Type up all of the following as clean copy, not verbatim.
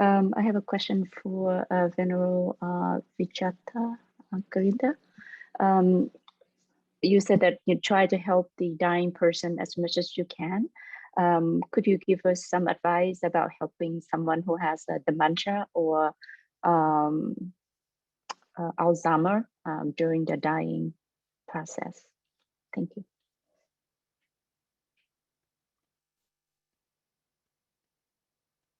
I have a question for Venerable Vichata Karinda. You said that you try to help the dying person as much as you can. Could you give us some advice about helping someone who has dementia or Alzheimer during the dying process? Thank you.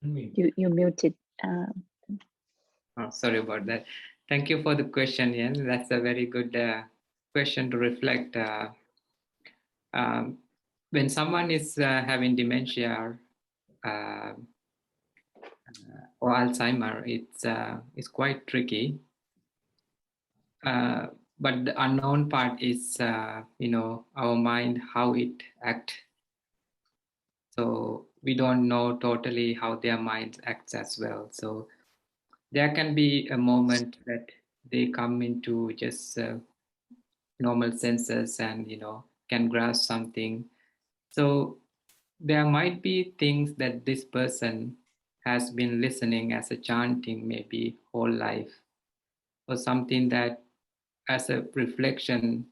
You muted. Oh, sorry about that. Thank you for the question, Ian. That's a very good question to reflect. When someone is having dementia or Alzheimer, it's quite tricky. But the unknown part is, our mind, how it acts. So we don't know totally how their minds act as well. So there can be a moment that they come into just normal senses and, can grasp something. So there might be things that this person has been listening as a chanting maybe whole life, or something that as a reflection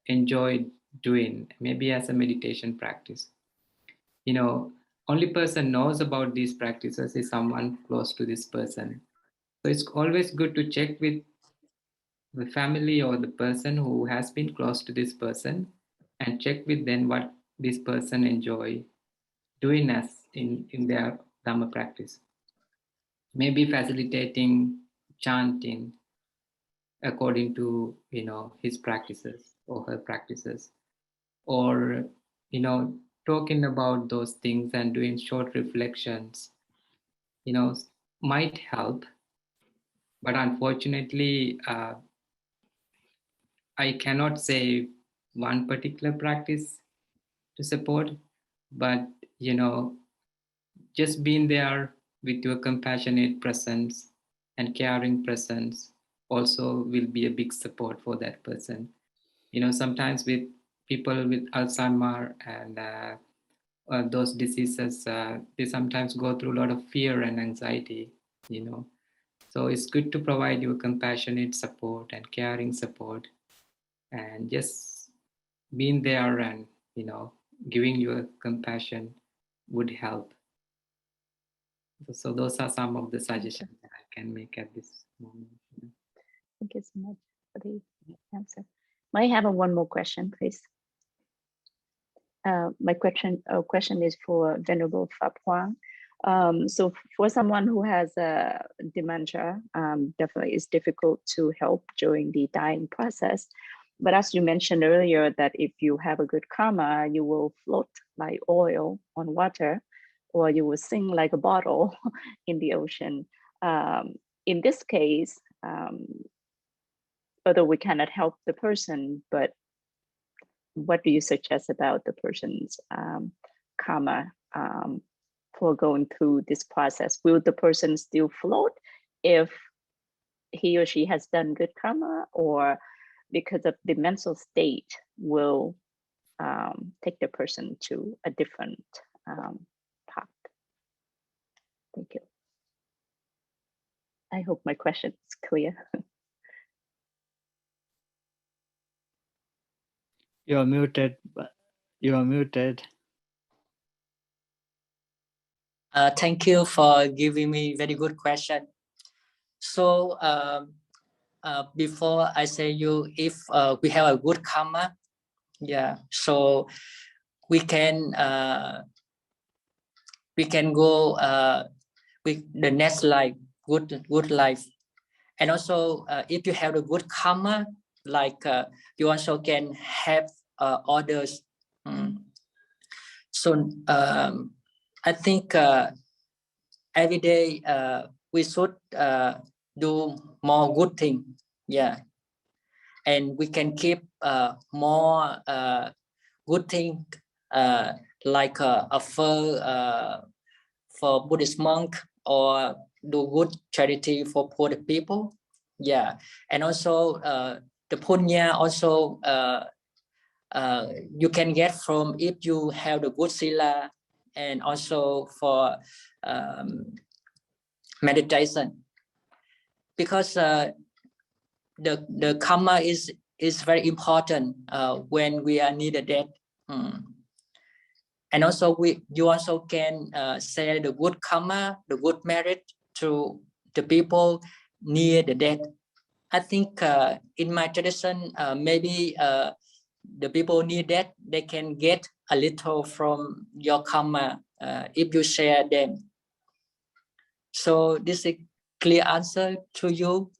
enjoyed doing, maybe as a meditation practice. Only person knows about these practices is someone close to this person. So it's always good to check with the family or the person who has been close to this person and check with them what this person enjoy doing as in their Dharma practice. Maybe facilitating chanting according to, his practices or her practices, or, talking about those things and doing short reflections, might help. But unfortunately, I cannot say one particular practice to support, but, just being there with your compassionate presence and caring presence also will be a big support for that person. Sometimes with people with Alzheimer and those diseases, they sometimes go through a lot of fear and anxiety, So it's good to provide you compassionate support and caring support, and just being there and, giving you compassion would help. So those are some of the suggestions that I can make at this moment. Thank you so much for the answer. May I have one more question, please? My question is for Venerable Phap Huang. So for someone who has dementia, definitely it's difficult to help during the dying process. But as you mentioned earlier, that if you have a good karma, you will float like oil on water, or you will sing like a bottle in the ocean. In this case, although we cannot help the person, but what do you suggest about the person's karma for going through this process? Will the person still float if he or she has done good karma, or because of the mental state will take the person to a different path? Thank you. I hope my question is clear. You're muted. You're muted. Thank you for giving me very good question. So before I say you, if we have a good karma, so we can go with the next life, good life. And also if you have a good karma, like you also can help others. So I think every day we should do more good thing, and we can keep more good thing, like a fur for Buddhist monk, or do good charity for poor people, and also the punya also you can get from if you have the good sila, and also for meditation, because the karma is very important when we are needed death. And also you also can share the good karma, the good merit to the people near the death. I think in my tradition, maybe the people near death, they can get a little from your karma if you share them. So this is a clear answer to you.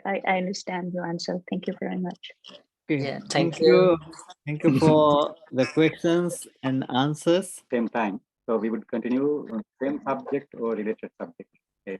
I understand your answer. Thank you very much. Okay. Yeah, thank you. Thank you for the questions and answers. Same time. So we would continue on same subject or related subject. Okay.